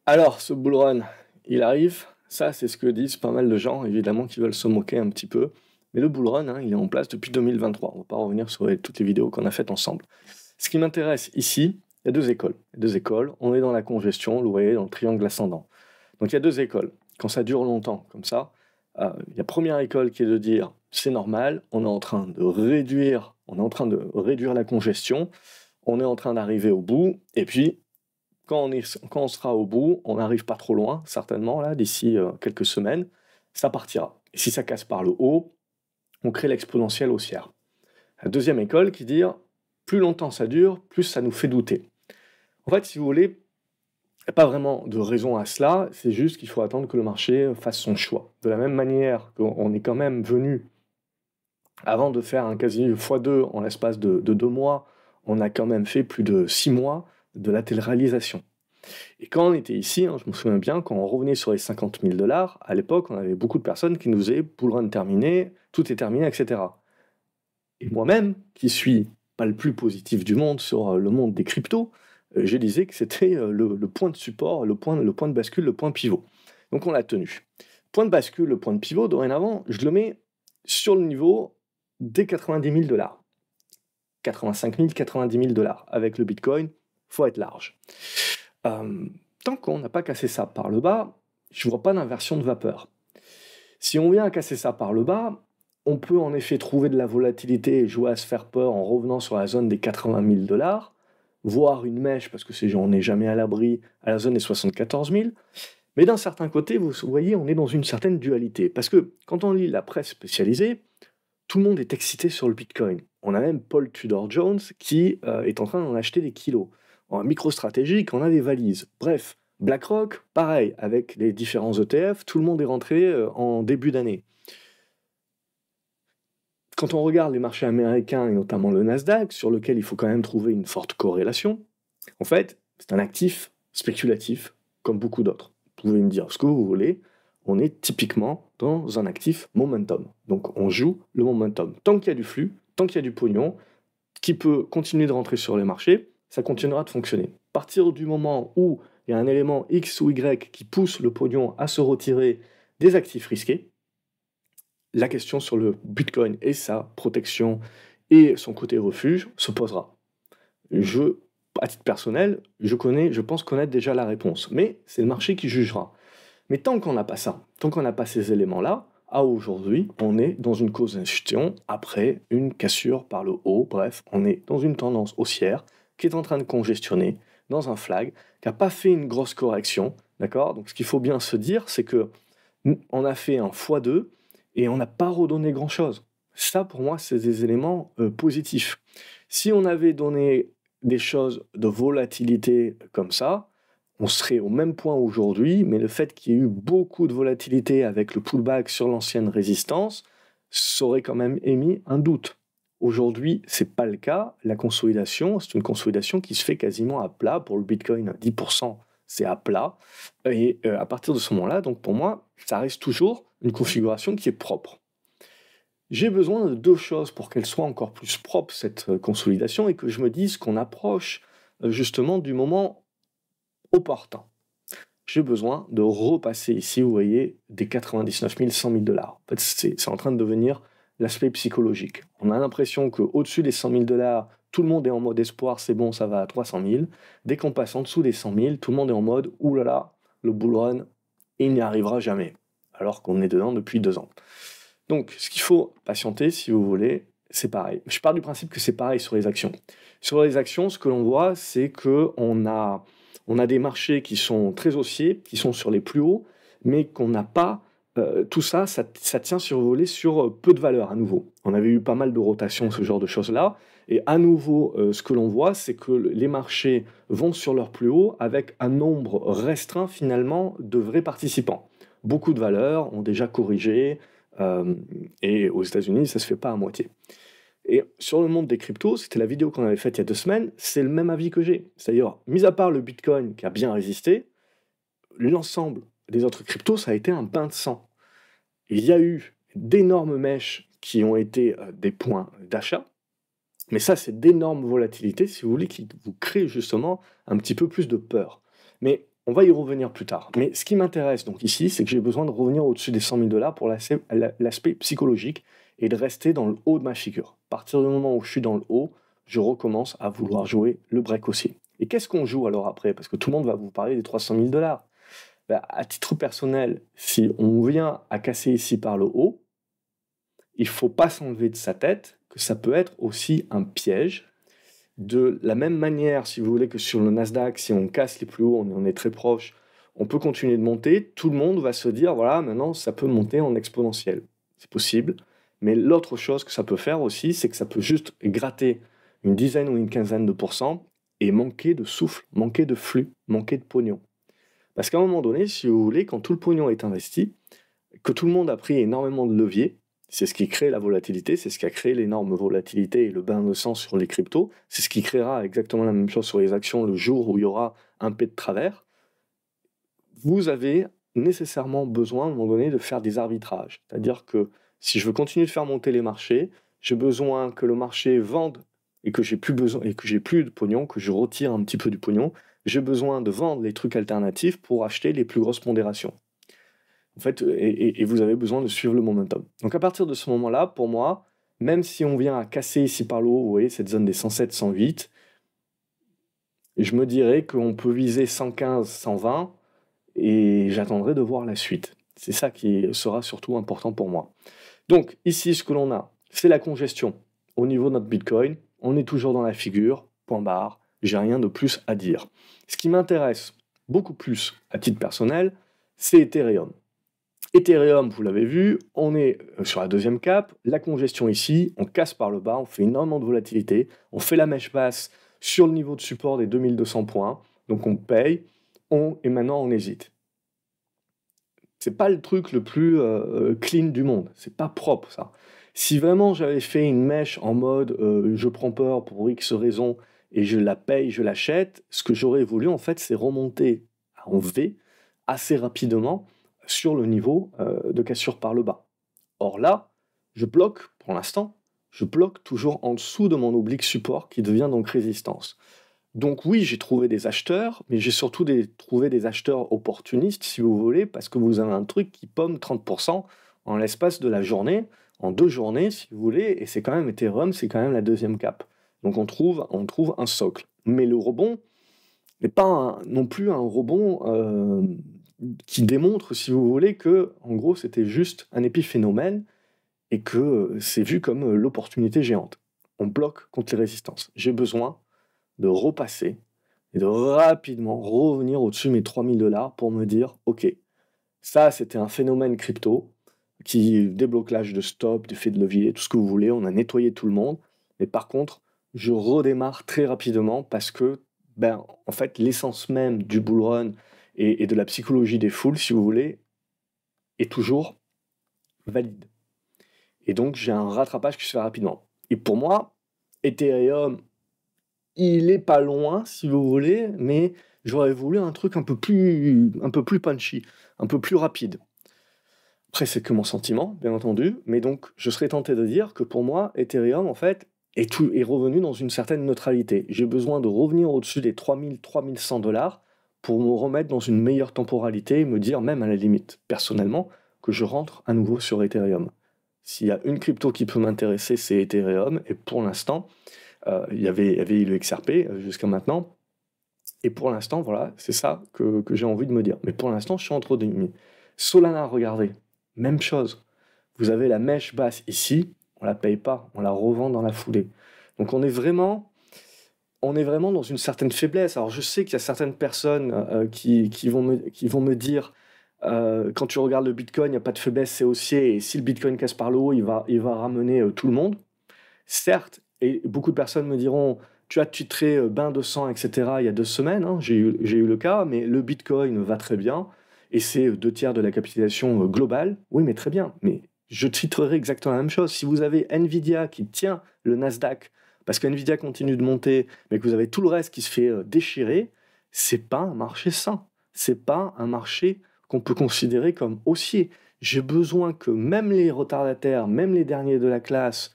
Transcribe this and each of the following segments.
Alors, ce bull run, il arrive. Ça, c'est ce que disent pas mal de gens, évidemment, qui veulent se moquer un petit peu. Mais le bull run, hein, il est en place depuis 2023. On ne va pas revenir sur toutes les vidéos qu'on a faites ensemble. Ce qui m'intéresse ici, il y a deux écoles. Deux écoles, on est dans la congestion, vous voyez, dans le triangle ascendant. Donc il y a deux écoles. Quand ça dure longtemps, comme ça, il y a la première école qui est de dire c'est normal, on est en train de réduire, la congestion, on est en train d'arriver au bout, et puis quand on sera au bout, on n'arrive pas trop loin, certainement, là, d'ici quelques semaines, ça partira. Et si ça casse par le haut, on crée l'exponentielle haussière. La deuxième école qui dit plus longtemps ça dure, plus ça nous fait douter. En fait, si vous voulez, il n'y a pas vraiment de raison à cela, c'est juste qu'il faut attendre que le marché fasse son choix. De la même manière qu'on est quand même venu, avant de faire un quasi x2 en l'espace de 2 mois, on a quand même fait plus de 6 mois de latéralisation. Et quand on était ici, je me souviens bien, quand on revenait sur les 50 000 $, à l'époque, on avait beaucoup de personnes qui nous disaient bull run terminé, tout est terminé, etc. Et moi-même, qui suis pas le plus positif du monde sur le monde des cryptos, je disais que c'était le point de support, le point de bascule, le point pivot. Donc on l'a tenu. Point de bascule, le point de pivot, dorénavant, je le mets sur le niveau des 90 000 $. 85 000, 90 000 $. Avec le Bitcoin, faut être large. Tant qu'on n'a pas cassé ça par le bas, je ne vois pas d'inversion de vapeur. Si on vient à casser ça par le bas, on peut en effet trouver de la volatilité et jouer à se faire peur en revenant sur la zone des 80 000 $, voire une mèche, parce que on n'est jamais à l'abri, à la zone des 74 000. Mais d'un certain côté, vous voyez, on est dans une certaine dualité. Parce que quand on lit la presse spécialisée, tout le monde est excité sur le Bitcoin. On a même Paul Tudor Jones qui est en train d'en acheter des kilos. En micro-stratégique, on a des valises. Bref, BlackRock, pareil, avec les différents ETF, tout le monde est rentré en début d'année. Quand on regarde les marchés américains, et notamment le Nasdaq, sur lequel il faut quand même trouver une forte corrélation, en fait, c'est un actif spéculatif, comme beaucoup d'autres. Vous pouvez me dire ce que vous voulez, on est typiquement dans un actif momentum. Donc on joue le momentum. Tant qu'il y a du flux, tant qu'il y a du pognon, qui peut continuer de rentrer sur les marchés, ça continuera de fonctionner. À partir du moment où il y a un élément X ou Y qui pousse le pognon à se retirer des actifs risqués, la question sur le Bitcoin et sa protection et son côté refuge se posera. À titre personnel, je pense connaître déjà la réponse, mais c'est le marché qui jugera. Mais tant qu'on n'a pas ça, tant qu'on n'a pas ces éléments-là, à aujourd'hui, on est dans une causation après une cassure par le haut. Bref, on est dans une tendance haussière qui est en train de congestionner dans un flag, qui n'a pas fait une grosse correction. D'accord? Donc ce qu'il faut bien se dire, c'est que on a fait un x2 et on n'a pas redonné grand-chose. Ça, pour moi, c'est des éléments positifs. Si on avait donné des choses de volatilité comme ça, on serait au même point aujourd'hui, mais le fait qu'il y ait eu beaucoup de volatilité avec le pullback sur l'ancienne résistance, ça aurait quand même émis un doute. Aujourd'hui, c'est pas le cas. La consolidation, c'est une consolidation qui se fait quasiment à plat. Pour le Bitcoin, 10%, c'est à plat. Et à partir de ce moment-là, donc pour moi, ça reste toujours une configuration qui est propre. J'ai besoin de deux choses pour qu'elle soit encore plus propre, cette consolidation, et que je me dise qu'on approche justement du moment opportun. J'ai besoin de repasser ici, vous voyez, des 99 000, 100 000 $. En fait, c'est en train de devenir l'aspect psychologique. On a l'impression qu'au-dessus des 100 000 $, tout le monde est en mode espoir, c'est bon, ça va à 300 000. Dès qu'on passe en dessous des 100 000, tout le monde est en mode oulala, le bull run, il n'y arrivera jamais. Alors qu'on est dedans depuis 2 ans. Donc, ce qu'il faut patienter, si vous voulez, c'est pareil. Je pars du principe que c'est pareil sur les actions. Sur les actions, ce que l'on voit, c'est qu'on a des marchés qui sont très haussiers, qui sont sur les plus hauts, mais qu'on n'a pas... tout ça, ça tient survolé sur peu de valeur à nouveau. On avait eu pas mal de rotations, ce genre de choses-là. Et à nouveau, ce que l'on voit, c'est que les marchés vont sur leur plus haut avec un nombre restreint finalement de vrais participants. Beaucoup de valeurs ont déjà corrigé, et aux États-Unis, ça se fait pas à moitié. Et sur le monde des cryptos, c'était la vidéo qu'on avait faite il y a 2 semaines, c'est le même avis que j'ai. C'est-à-dire, mis à part le Bitcoin qui a bien résisté, l'ensemble des autres cryptos, ça a été un bain de sang. Il y a eu d'énormes mèches qui ont été des points d'achat, mais ça, c'est d'énormes volatilités, si vous voulez, qui vous créent justement un petit peu plus de peur. Mais On va y revenir plus tard. Mais ce qui m'intéresse donc ici, c'est que j'ai besoin de revenir au-dessus des 100 000 $ pour l'aspect psychologique et de rester dans le haut de ma figure. À partir du moment où je suis dans le haut, je recommence à vouloir jouer le break aussi. Et qu'est-ce qu'on joue alors après? Parce que tout le monde va vous parler des 300 000 $. Ben, à titre personnel, si on vient à casser ici par le haut, il ne faut pas s'enlever de sa tête que ça peut être aussi un piège. De la même manière, si vous voulez, que sur le Nasdaq, si on casse les plus hauts, on en est très proche, on peut continuer de monter, tout le monde va se dire, voilà, maintenant, ça peut monter en exponentiel. C'est possible. Mais l'autre chose que ça peut faire aussi, c'est que ça peut juste gratter une dizaine ou une quinzaine de pourcents et manquer de souffle, manquer de flux, manquer de pognon. Parce qu'à un moment donné, si vous voulez, quand tout le pognon est investi, que tout le monde a pris énormément de levier, c'est ce qui crée la volatilité, c'est ce qui a créé l'énorme volatilité et le bain de sang sur les cryptos, c'est ce qui créera exactement la même chose sur les actions le jour où il y aura un P de travers. Vous avez nécessairement besoin, à un moment donné, de faire des arbitrages. C'est-à-dire que si je veux continuer de faire monter les marchés, j'ai besoin que le marché vende et que j'ai plus besoin et que j'ai plus de pognon, que je retire un petit peu du pognon. J'ai besoin de vendre les trucs alternatifs pour acheter les plus grosses pondérations. En fait, et vous avez besoin de suivre le momentum. Donc à partir de ce moment-là, pour moi, même si on vient à casser ici par le haut, vous voyez, cette zone des 107, 108, je me dirais qu'on peut viser 115, 120, et j'attendrai de voir la suite. C'est ça qui sera surtout important pour moi. Donc ici, ce que l'on a, c'est la congestion. Au niveau de notre Bitcoin, on est toujours dans la figure, point barre, j'ai rien de plus à dire. Ce qui m'intéresse beaucoup plus à titre personnel, c'est Ethereum. Ethereum, vous l'avez vu, on est sur la deuxième cape, la congestion ici, on casse par le bas, on fait énormément de volatilité, on fait la mèche basse sur le niveau de support des 2200 points, donc on paye, et maintenant on hésite. C'est pas le truc le plus clean du monde, c'est pas propre ça. Si vraiment j'avais fait une mèche en mode je prends peur pour X raison et je la paye, je l'achète, ce que j'aurais voulu en fait c'est remonter en V assez rapidement sur le niveau de cassure par le bas. Or là, je bloque, pour l'instant, je bloque toujours en dessous de mon oblique support qui devient donc résistance. Donc oui, j'ai trouvé des acheteurs, mais j'ai surtout trouvé des acheteurs opportunistes, si vous voulez, parce que vous avez un truc qui pomme 30% en l'espace de la journée, en 2 journées, si vous voulez, et c'est quand même Ethereum, c'est quand même la deuxième cape. Donc on trouve un socle. Mais le rebond n'est pas non plus un rebond qui démontre, si vous voulez, que en gros c'était juste un épiphénomène et que c'est vu comme l'opportunité géante. On bloque contre les résistances. J'ai besoin de repasser et de rapidement revenir au-dessus de mes 3000 $ pour me dire, ok, ça c'était un phénomène crypto qui déblocage de stop, d'effet de levier, tout ce que vous voulez, on a nettoyé tout le monde, mais par contre, je redémarre très rapidement parce que, en fait, l'essence même du bull run et de la psychologie des foules, si vous voulez, est toujours valide. Et donc, j'ai un rattrapage qui se fait rapidement. Et pour moi, Ethereum, il est pas loin, si vous voulez, mais j'aurais voulu un truc un peu plus punchy, un peu plus rapide. Après, c'est que mon sentiment, bien entendu, mais donc je serais tenté de dire que pour moi, Ethereum, en fait, est revenu dans une certaine neutralité. J'ai besoin de revenir au-dessus des 3000, 3100 $ pour me remettre dans une meilleure temporalité et me dire, même à la limite, personnellement, que je rentre à nouveau sur Ethereum. S'il y a une crypto qui peut m'intéresser, c'est Ethereum, et pour l'instant, il y avait eu le XRP jusqu'à maintenant, et pour l'instant, voilà, c'est ça que j'ai envie de me dire. Mais pour l'instant, je suis entre deux. Solana, regardez, même chose. Vous avez la mèche basse ici, on la paye pas, on la revend dans la foulée. Donc on est vraiment dans une certaine faiblesse. Alors je sais qu'il y a certaines personnes qui vont me dire quand tu regardes le Bitcoin, il n'y a pas de faiblesse, c'est haussier, et si le Bitcoin casse par le haut, il va ramener tout le monde. Certes, et beaucoup de personnes me diront, tu as titré bain de sang, etc. il y a 2 semaines, hein, j'ai eu le cas, mais le Bitcoin va très bien, et c'est 2/3 de la capitalisation globale. Oui, mais très bien, mais je titrerai exactement la même chose. Si vous avez Nvidia qui tient le Nasdaq, parce que Nvidia continue de monter, mais que vous avez tout le reste qui se fait déchirer, c'est pas un marché sain. C'est pas un marché qu'on peut considérer comme haussier. J'ai besoin que même les retardataires, même les derniers de la classe,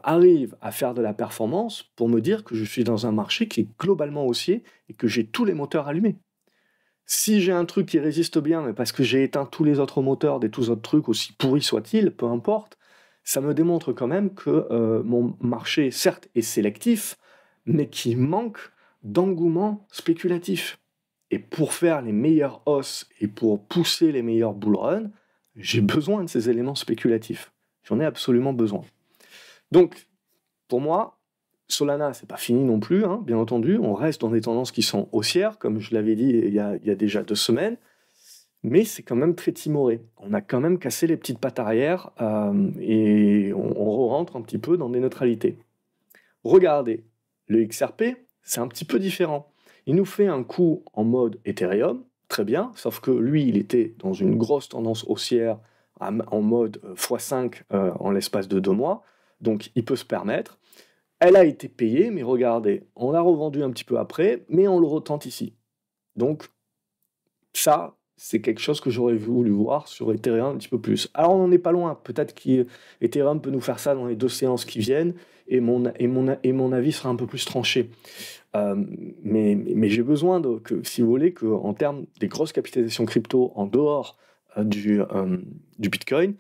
arrivent à faire de la performance pour me dire que je suis dans un marché qui est globalement haussier et que j'ai tous les moteurs allumés. Si j'ai un truc qui résiste bien, mais parce que j'ai éteint tous les autres moteurs des tous autres trucs, aussi pourris soient-ils, peu importe, ça me démontre quand même que mon marché, certes, est sélectif, mais qui manque d'engouement spéculatif. Et pour faire les meilleures hausses et pour pousser les meilleurs bull runs, j'ai besoin de ces éléments spéculatifs. J'en ai absolument besoin. Donc, pour moi, Solana, c'est pas fini non plus, hein, bien entendu. On reste dans des tendances qui sont haussières, comme je l'avais dit il y a déjà 2 semaines. Mais c'est quand même très timoré. On a quand même cassé les petites pattes arrière et on rentre un petit peu dans des neutralités. Regardez, le XRP, c'est un petit peu différent. Il nous fait un coup en mode Ethereum, très bien, sauf que lui, il était dans une grosse tendance haussière en mode x5 en l'espace de 2 mois, donc il peut se permettre. Elle a été payée, mais regardez, on l'a revendu un petit peu après, mais on le retente ici. Donc, ça, c'est quelque chose que j'aurais voulu voir sur Ethereum un petit peu plus. Alors, on n'en est pas loin. Peut-être qu'Ethereum peut nous faire ça dans les 2 séances qui viennent, et mon avis sera un peu plus tranché. Mais j'ai besoin, si vous voulez, qu'en termes des grosses capitalisations crypto en dehors du Bitcoin,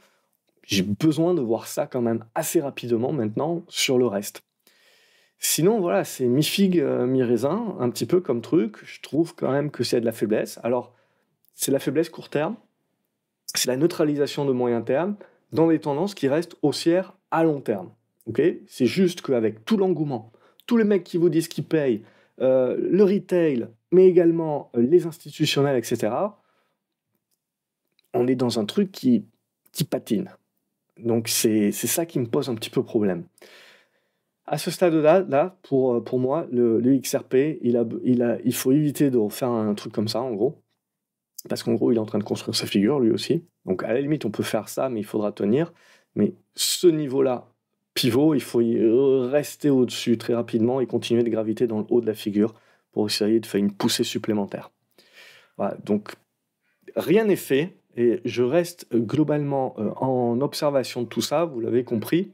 j'ai besoin de voir ça quand même assez rapidement maintenant sur le reste. Sinon, voilà, c'est mi-figue, mi-raisin, un petit peu comme truc. Je trouve quand même que c'est de la faiblesse. Alors, c'est la faiblesse court terme, c'est la neutralisation de moyen terme dans des tendances qui restent haussières à long terme. Okay, c'est juste qu'avec tout l'engouement, tous les mecs qui vous disent qu'ils payent, le retail, mais également les institutionnels, etc., on est dans un truc qui patine. Donc c'est ça qui me pose un petit peu problème. À ce stade-là, pour moi, le XRP, il faut éviter de refaire un truc comme ça, en gros. Parce qu'en gros, il est en train de construire sa figure, lui aussi. Donc, à la limite, on peut faire ça, mais il faudra tenir. Mais ce niveau-là, pivot, il faut y rester au-dessus très rapidement et continuer de graviter dans le haut de la figure pour essayer de faire une poussée supplémentaire. Voilà, donc, rien n'est fait. Et je reste globalement en observation de tout ça, vous l'avez compris.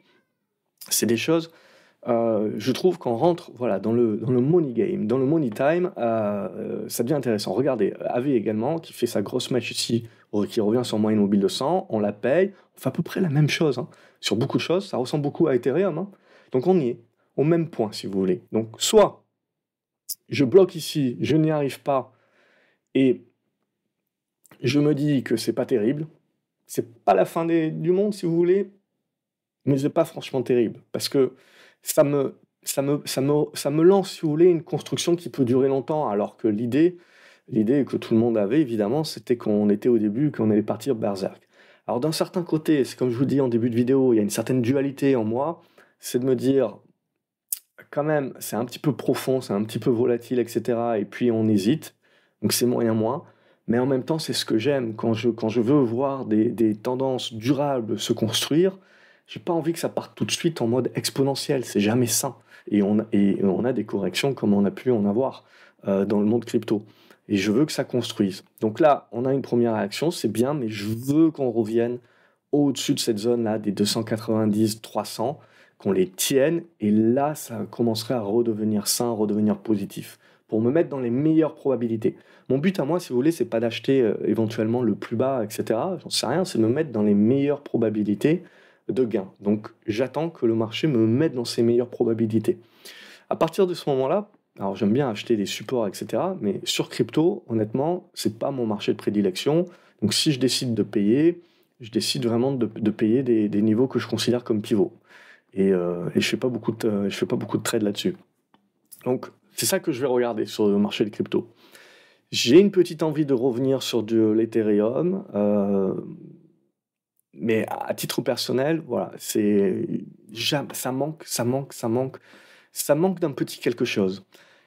C'est des choses... je trouve qu'on rentre voilà, dans le money game, dans le money time, ça devient intéressant. Regardez, AV également, qui fait sa grosse match ici, qui revient sur moyenne mobile de 100, on la paye, on fait à peu près la même chose. Hein. Sur beaucoup de choses, ça ressemble beaucoup à Ethereum. Hein. Donc on y est, au même point si vous voulez. Donc soit je bloque ici, je n'y arrive pas, et je me dis que c'est pas terrible, c'est pas la fin du monde si vous voulez, mais c'est pas franchement terrible, parce que ça me lance, si vous voulez, une construction qui peut durer longtemps, alors que l'idée que tout le monde avait, évidemment, c'était qu'on était au début, qu'on allait partir berserk. Alors d'un certain côté, c'est comme je vous dis en début de vidéo, il y a une certaine dualité en moi, c'est de me dire, quand même, c'est un petit peu profond, c'est un petit peu volatile, etc. Et puis on hésite, donc c'est moyen moins. Mais en même temps, c'est ce que j'aime. Quand je veux voir des tendances durables se construire, j'ai pas envie que ça parte tout de suite en mode exponentiel. C'est jamais sain. Et on a des corrections comme on a pu en avoir dans le monde crypto. Et je veux que ça construise. Donc là, on a une première réaction, c'est bien, mais je veux qu'on revienne au-dessus de cette zone-là, des 290, 300, qu'on les tienne, et là, ça commencerait à redevenir sain, redevenir positif, pour me mettre dans les meilleures probabilités. Mon but à moi, si vous voulez, c'est pas d'acheter éventuellement le plus bas, etc. J'en sais rien, c'est de me mettre dans les meilleures probabilités de gain. Donc j'attends que le marché me mette dans ces meilleures probabilités. À partir de ce moment-là, alors j'aime bien acheter des supports, etc. Mais sur crypto, honnêtement, c'est pas mon marché de prédilection. Donc si je décide de payer, je décide vraiment de payer des niveaux que je considère comme pivots. Et je fais pas beaucoup de trades là-dessus. Donc c'est ça que je vais regarder sur le marché des cryptos. J'ai une petite envie de revenir sur de l'Ethereum, mais à titre personnel, voilà, ça manque d'un petit quelque chose.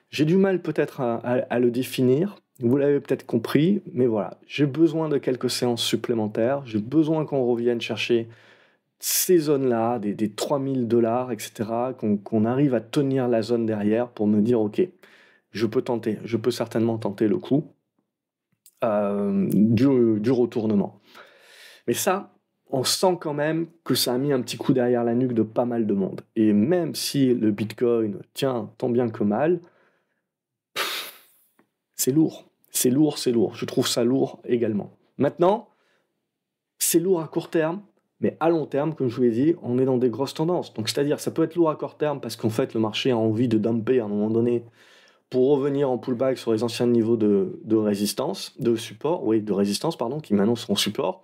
J'ai du mal peut-être à le définir, vous l'avez peut-être compris, mais voilà, j'ai besoin de quelques séances supplémentaires, j'ai besoin qu'on revienne chercher ces zones-là, des 3000 $, etc., qu'on arrive à tenir la zone derrière pour me dire, ok, je peux certainement tenter le coup du retournement. Mais ça, on sent quand même que ça a mis un petit coup derrière la nuque de pas mal de monde. Et même si le Bitcoin tient tant bien que mal, c'est lourd. C'est lourd, c'est lourd. Je trouve ça lourd également. Maintenant, c'est lourd à court terme, mais à long terme, comme je vous l'ai dit, on est dans des grosses tendances. Donc, c'est-à-dire, ça peut être lourd à court terme parce qu'en fait, le marché a envie de dumper à un moment donné pour revenir en pullback sur les anciens niveaux de résistance, de support, oui, de résistance, pardon, qui maintenant sont support,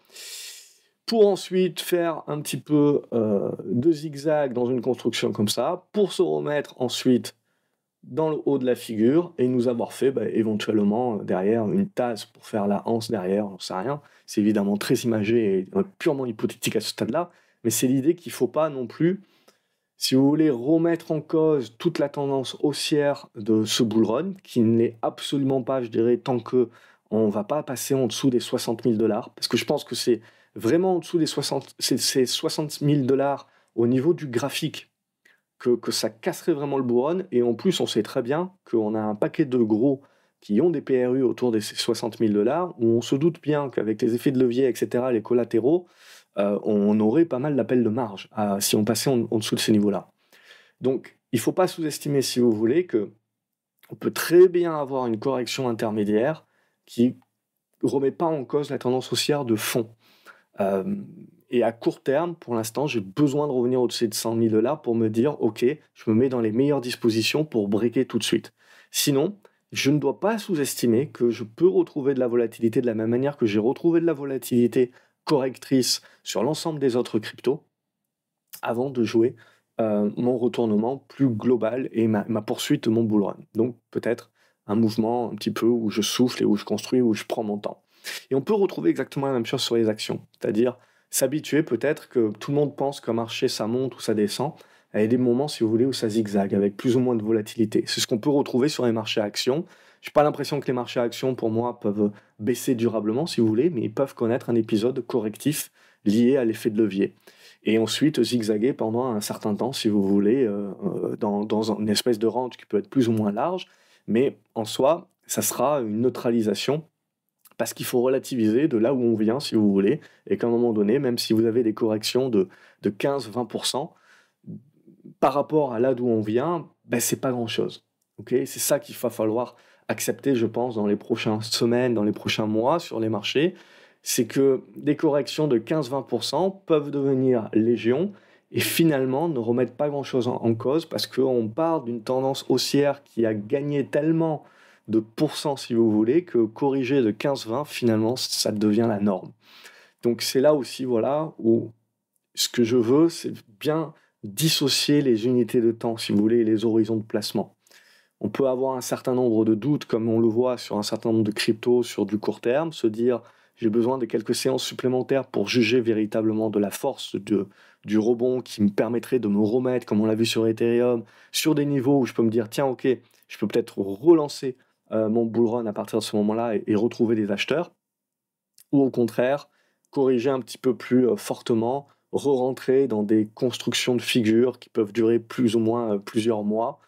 pour ensuite faire un petit peu de zigzag dans une construction comme ça, pour se remettre ensuite dans le haut de la figure et nous avoir fait éventuellement derrière une tasse pour faire la anse derrière, j'en sais rien. C'est évidemment très imagé et purement hypothétique à ce stade-là, mais c'est l'idée qu'il ne faut pas non plus, si vous voulez, remettre en cause toute la tendance haussière de ce bull run, qui n'est absolument pas, je dirais, tant que on ne va pas passer en dessous des 60 000 $, parce que je pense que c'est vraiment en dessous des 60 000 $ au niveau du graphique que ça casserait vraiment le bull run, et en plus on sait très bien qu'on a un paquet de gros qui ont des PRU autour des 60 000 $, où on se doute bien qu'avec les effets de levier, etc., les collatéraux, on aurait pas mal d'appels de marge si on passait en dessous de ces niveaux-là. Donc, il ne faut pas sous-estimer, si vous voulez, qu'on peut très bien avoir une correction intermédiaire qui ne remet pas en cause la tendance haussière de fond. Et à court terme, pour l'instant, j'ai besoin de revenir au-dessus de 100 000 $ pour me dire, OK, je me mets dans les meilleures dispositions pour breaker tout de suite. Sinon, je ne dois pas sous-estimer que je peux retrouver de la volatilité de la même manière que j'ai retrouvé de la volatilité correctrice sur l'ensemble des autres cryptos avant de jouer mon retournement plus global et ma poursuite de mon bull run. Donc peut-être un mouvement un petit peu où je souffle et où je construis, où je prends mon temps. Et on peut retrouver exactement la même chose sur les actions, c'est-à-dire s'habituer peut-être que tout le monde pense qu'un marché ça monte ou ça descend. Il y a des moments, si vous voulez, où ça zigzague avec plus ou moins de volatilité. C'est ce qu'on peut retrouver sur les marchés actions. Je n'ai pas l'impression que les marchés actions, pour moi, peuvent baisser durablement, si vous voulez, mais ils peuvent connaître un épisode correctif lié à l'effet de levier. Et ensuite zigzaguer pendant un certain temps, si vous voulez, dans une espèce de range qui peut être plus ou moins large, mais en soi, ça sera une neutralisation, parce qu'il faut relativiser de là où on vient, si vous voulez, et qu'à un moment donné, même si vous avez des corrections de 15-20%, par rapport à là d'où on vient, c'est pas grand-chose. Okay, c'est ça qu'il va falloir accepter, je pense, dans les prochaines semaines, dans les prochains mois sur les marchés, c'est que des corrections de 15-20% peuvent devenir légion et finalement ne remettent pas grand-chose en cause, parce qu'on part d'une tendance haussière qui a gagné tellement de pourcents, si vous voulez, que corriger de 15-20, finalement, ça devient la norme. Donc c'est là aussi, voilà, où ce que je veux, c'est bien dissocier les unités de temps, si vous voulez, et les horizons de placement. On peut avoir un certain nombre de doutes, comme on le voit sur un certain nombre de cryptos sur du court terme, se dire j'ai besoin de quelques séances supplémentaires pour juger véritablement de la force du rebond qui me permettrait de me remettre, comme on l'a vu sur Ethereum, sur des niveaux où je peux me dire tiens, ok, je peux peut-être relancer mon bull run à partir de ce moment-là et retrouver des acheteurs, ou au contraire, corriger un petit peu plus fortement, re-rentrer dans des constructions de figures qui peuvent durer plus ou moins plusieurs mois,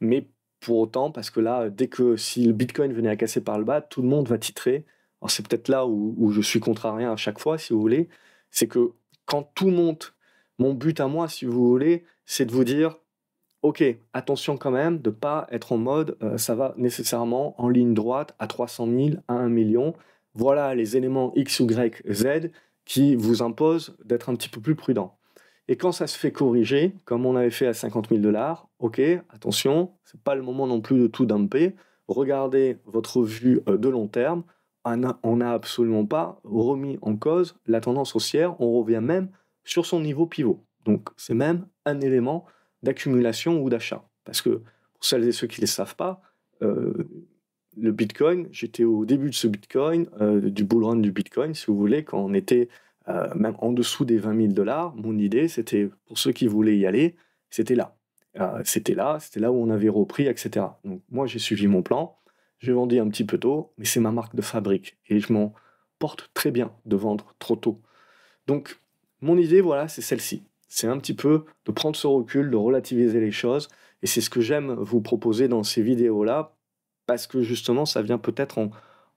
mais pour autant, parce que là, si le Bitcoin venait à casser par le bas, tout le monde va titrer. Alors c'est peut-être là où je suis contrarien à chaque fois, si vous voulez, c'est que quand tout monte, mon but à moi, si vous voulez, c'est de vous dire, ok, attention quand même de ne pas être en mode, ça va nécessairement en ligne droite à 300 000, à 1 million. Voilà les éléments X, Y, Z qui vous imposent d'être un petit peu plus prudent. Et quand ça se fait corriger, comme on avait fait à 50 000 $, ok, attention, c'est pas le moment non plus de tout dumper. Regardez votre vue de long terme. On n'a absolument pas remis en cause la tendance haussière. On revient même sur son niveau pivot. Donc c'est même un élément d'accumulation ou d'achat. Parce que pour celles et ceux qui ne le savent pas, le Bitcoin, j'étais au début de ce Bitcoin, du bull run du Bitcoin, si vous voulez, quand on était même en dessous des 20 000 $, mon idée, c'était, pour ceux qui voulaient y aller, c'était là. C'était là où on avait repris, etc. Donc moi, j'ai suivi mon plan, j'ai vendu un petit peu tôt, mais c'est ma marque de fabrique, et je m'en porte très bien de vendre trop tôt. Donc, mon idée, voilà, c'est celle-ci. C'est un petit peu de prendre ce recul, de relativiser les choses, et c'est ce que j'aime vous proposer dans ces vidéos-là, parce que justement, ça vient peut-être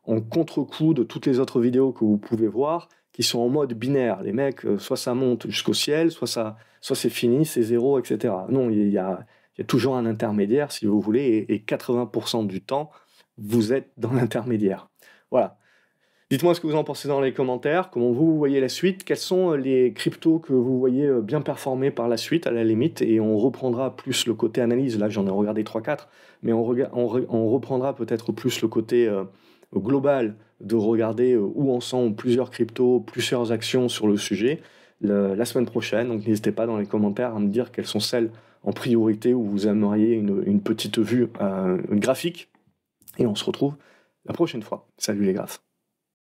en contre-coup de toutes les autres vidéos que vous pouvez voir, qui sont en mode binaire. Les mecs, soit ça monte jusqu'au ciel, soit c'est fini, c'est zéro, etc. Non, il y a toujours un intermédiaire, si vous voulez, et 80% du temps, vous êtes dans l'intermédiaire. Voilà. Dites-moi ce que vous en pensez dans les commentaires, comment vous voyez la suite, quels sont les cryptos que vous voyez bien performer par la suite, à la limite, et on reprendra plus le côté analyse. Là, j'en ai regardé 3-4, mais on reprendra peut-être plus le côté global de regarder où en sont plusieurs cryptos, plusieurs actions sur le sujet la semaine prochaine. Donc n'hésitez pas dans les commentaires à me dire quelles sont celles en priorité où vous aimeriez une petite vue, une graphique, et on se retrouve la prochaine fois. Salut les graphes.